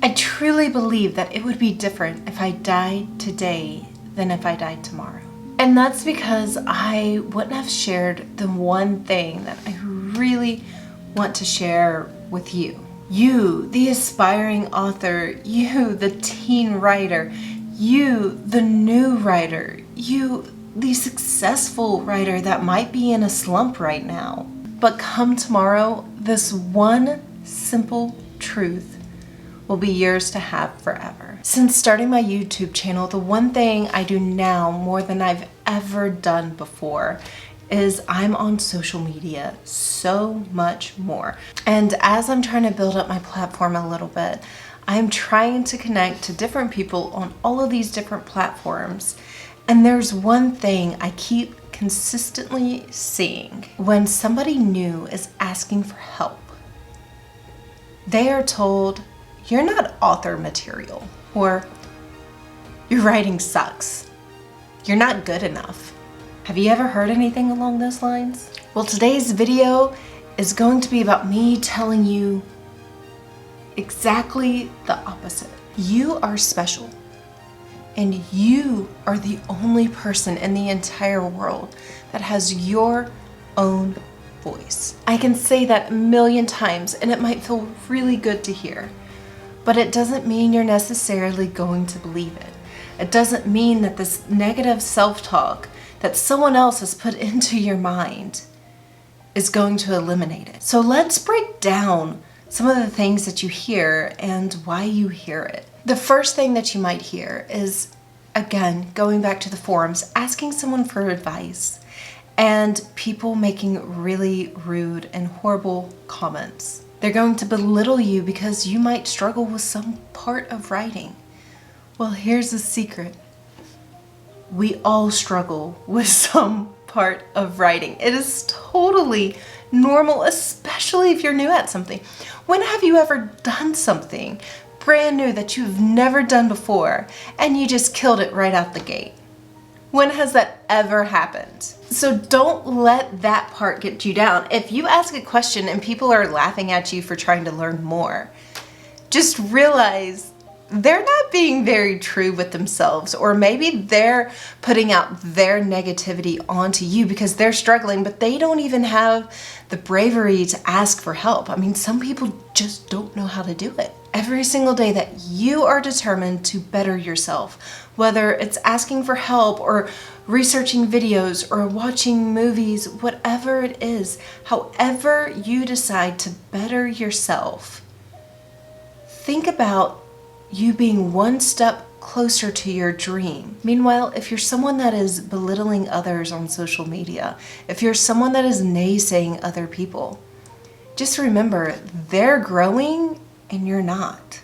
I truly believe that it would be different if I died today than if I died tomorrow. And that's because I wouldn't have shared the one thing that I really want to share with you. You, the aspiring author, you, the teen writer, you, the new writer, you, the successful writer that might be in a slump right now. But come tomorrow, this one simple truth will be yours to have forever. Since starting my YouTube channel, the one thing I do now more than I've ever done before is I'm on social media so much more. And as I'm trying to build up my platform a little bit, I'm trying to connect to different people on all of these different platforms. And there's one thing I keep consistently seeing. When somebody new is asking for help, they are told, "You're not author material," or "Your writing sucks," "You're not good enough." Have you ever heard anything along those lines? Well, today's video is going to be about me telling you exactly the opposite. You are special, and you are the only person in the entire world that has your own voice. I can say that a million times, and it might feel really good to hear, but it doesn't mean you're necessarily going to believe it. It doesn't mean that this negative self-talk that someone else has put into your mind is going to eliminate it. So let's break down some of the things that you hear and why you hear it. The first thing that you might hear is, again, going back to the forums, asking someone for advice and people making really rude and horrible comments. They're going to belittle you because you might struggle with some part of writing. Well, here's the secret. We all struggle with some part of writing. It is totally normal, especially if you're new at something. When have you ever done something brand new that you've never done before and you just killed it right out the gate? When has that ever happened? So don't let that part get you down. If you ask a question and people are laughing at you for trying to learn more, just realize they're not being very true with themselves, or maybe they're putting out their negativity onto you because they're struggling, but they don't even have the bravery to ask for help. I mean, some people just don't know how to do it. Every single day that you are determined to better yourself, whether it's asking for help or researching videos or watching movies, whatever it is, however you decide to better yourself, think about you being one step closer to your dream. Meanwhile, if you're someone that is belittling others on social media, if you're someone that is naysaying other people, just remember they're growing and you're not.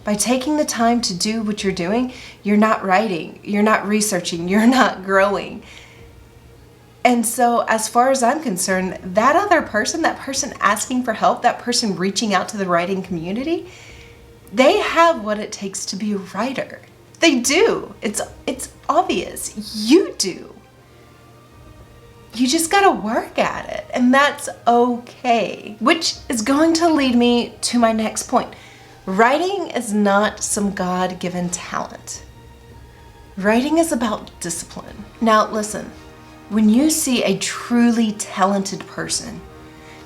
By taking the time to do what you're doing, you're not writing, you're not researching, you're not growing. And so as far as I'm concerned, that other person, that person asking for help, that person reaching out to the writing community, they have what it takes to be a writer. They do. It's obvious. You do. You just gotta work at it, and that's okay. Which is going to lead me to my next point. Writing is not some God-given talent. Writing is about discipline. Now listen, when you see a truly talented person,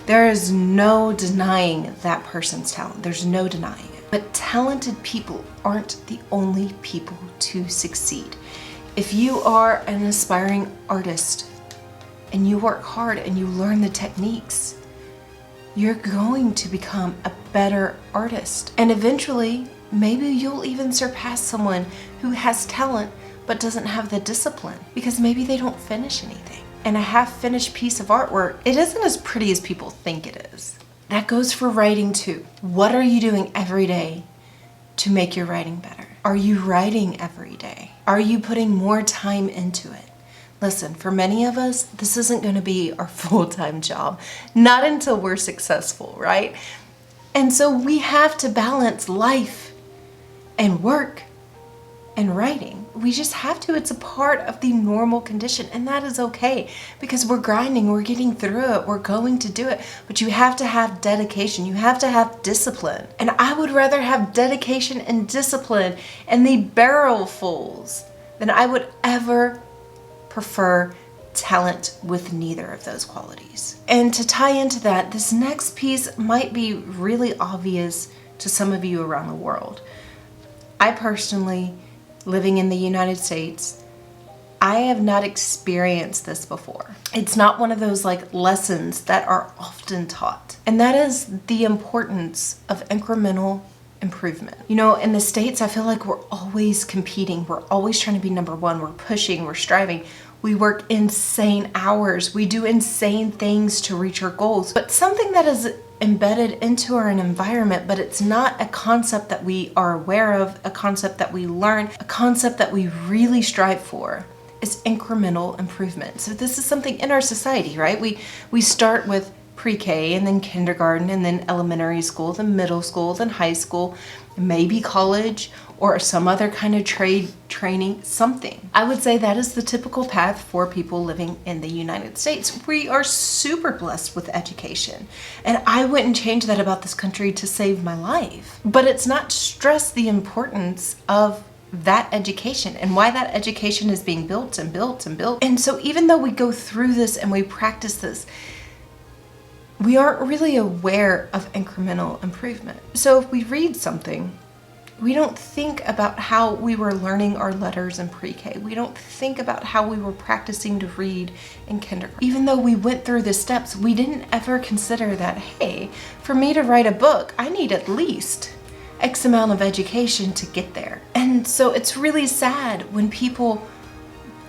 there is no denying that person's talent. There's no denying it. But talented people aren't the only people to succeed. If you are an aspiring artist and you work hard and you learn the techniques, you're going to become a better artist. And eventually, maybe you'll even surpass someone who has talent but doesn't have the discipline, because maybe they don't finish anything. And a half-finished piece of artwork, it isn't as pretty as people think it is. That goes for writing too. What are you doing every day to make your writing better? Are you writing every day? Are you putting more time into it? Listen, for many of us, this isn't going to be our full-time job. Not until we're successful, right? And so we have to balance life and work and writing. we just have to. It's a part of the normal condition, and that is okay because we're grinding, we're getting through it, we're going to do it. But you have to have dedication, you have to have discipline. And I would rather have dedication and discipline and the barrelfuls than I would ever prefer talent with neither of those qualities. And to tie into that, this next piece might be really obvious to some of you around the world. I personally, living in the United States, I have not experienced this before. It's not one of those like lessons that are often taught. And that is the importance of incremental improvement. You know, in the States, I feel like we're always competing. We're always trying to be number one. We're pushing, we're striving. We work insane hours. We do insane things to reach our goals. But something that is embedded into our environment, but it's not a concept that we are aware of, a concept that we learn, a concept that we really strive for, is incremental improvement. So this is something in our society, right? We start with pre-K and then kindergarten and then elementary school, then middle school, then high school, maybe college or some other kind of trade training, something. I would say that is the typical path for people living in the United States. We are super blessed with education, and I wouldn't change that about this country to save my life. But it's not to stress the importance of that education and why that education is being built and built and built. And so even though we go through this and we practice this, we aren't really aware of incremental improvement. So if we read something, we don't think about how we were learning our letters in pre-K. We don't think about how we were practicing to read in kindergarten. Even though we went through the steps, we didn't ever consider that, hey, for me to write a book, I need at least X amount of education to get there. And so it's really sad when people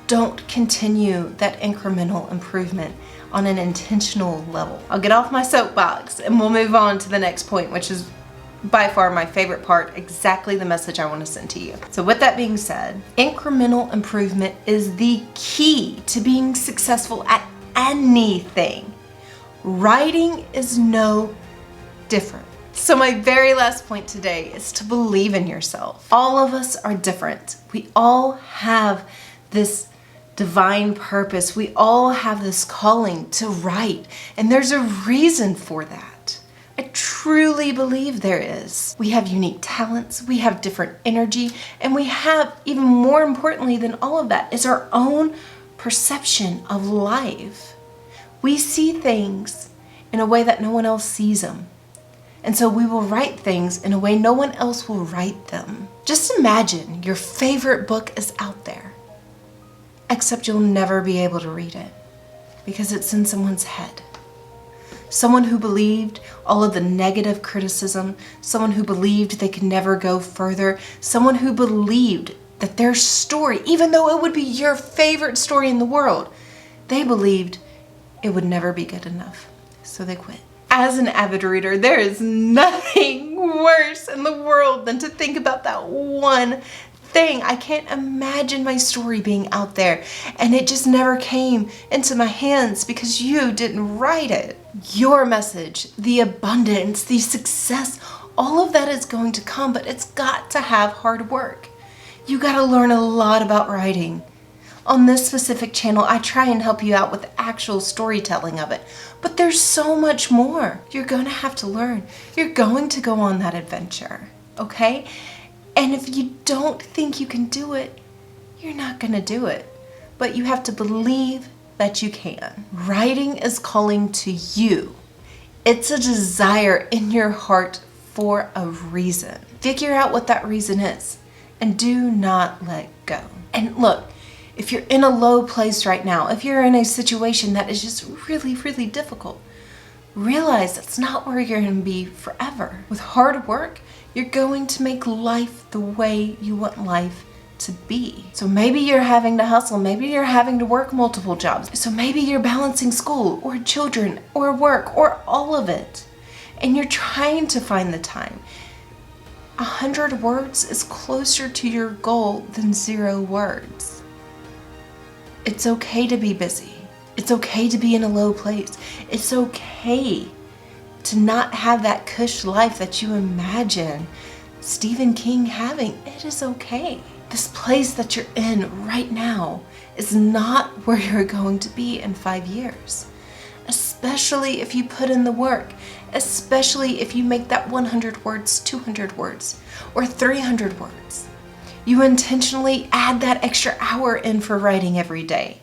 don't continue that incremental improvement on an intentional level. I'll get off my soapbox and we'll move on to the next point, which is by far my favorite part, exactly the message I want to send to you. So with that being said, incremental improvement is the key to being successful at anything. Writing is no different. So my very last point today is to believe in yourself. All of us are different. We all have this divine purpose. We all have this calling to write, and there's a reason for that. I truly believe there is. We have unique talents, we have different energy, and we have, even more importantly than all of that, is our own perception of life. We see things in a way that no one else sees them. And so we will write things in a way no one else will write them. Just imagine your favorite book is out there, except you'll never be able to read it because it's in someone's head. Someone who believed all of the negative criticism, someone who believed they could never go further, someone who believed that their story, even though it would be your favorite story in the world, they believed it would never be good enough, so they quit. As an avid reader, there is nothing worse in the world than to think about that one thing. I can't imagine my story being out there and it just never came into my hands because you didn't write it. Your message, the abundance, the success, all of that is going to come, but it's got to have hard work. You got to learn a lot about writing. On this specific channel, I try and help you out with actual storytelling of it, but there's so much more. You're going to have to learn. You're going to go on that adventure, okay? And if you don't think you can do it, you're not going to do it. But you have to believe that you can. Writing is calling to you. It's a desire in your heart for a reason. Figure out what that reason is and do not let go. And look, if you're in a low place right now, if you're in a situation that is just really, really difficult, realize that's not where you're going to be forever. With hard work, you're going to make life the way you want life to be. So maybe you're having to hustle, maybe you're having to work multiple jobs. So maybe you're balancing school or children or work or all of it. And you're trying to find the time. 100 words is closer to your goal than 0 words. It's okay to be busy. It's okay to be in a low place. It's okay to not have that cush life that you imagine Stephen King having. It is okay. This place that you're in right now is not where you're going to be in 5 years. Especially if you put in the work, especially if you make that 100 words, 200 words, or 300 words. You intentionally add that extra hour in for writing every day.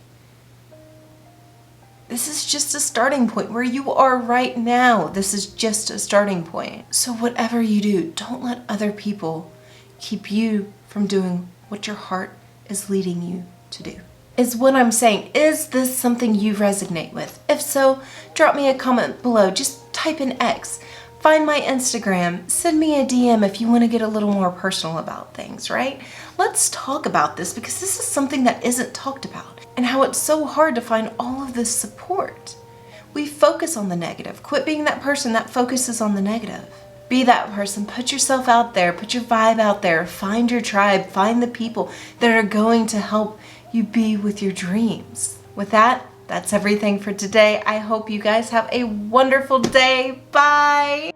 This is just a starting point where you are right now. This is just a starting point. So whatever you do, don't let other people keep you from doing what your heart is leading you to do. Is what I'm saying. Is this something you resonate with? If so, drop me a comment below. Just type in X. Find my Instagram. Send me a DM if you want to get a little more personal about things, right? Let's talk about this because this is something that isn't talked about and how it's so hard to find all of this support. We focus on the negative. Quit being that person that focuses on the negative. Be that person. Put yourself out there. Put your vibe out there. Find your tribe. Find the people that are going to help you be with your dreams. With that, that's everything for today. I hope you guys have a wonderful day. Bye.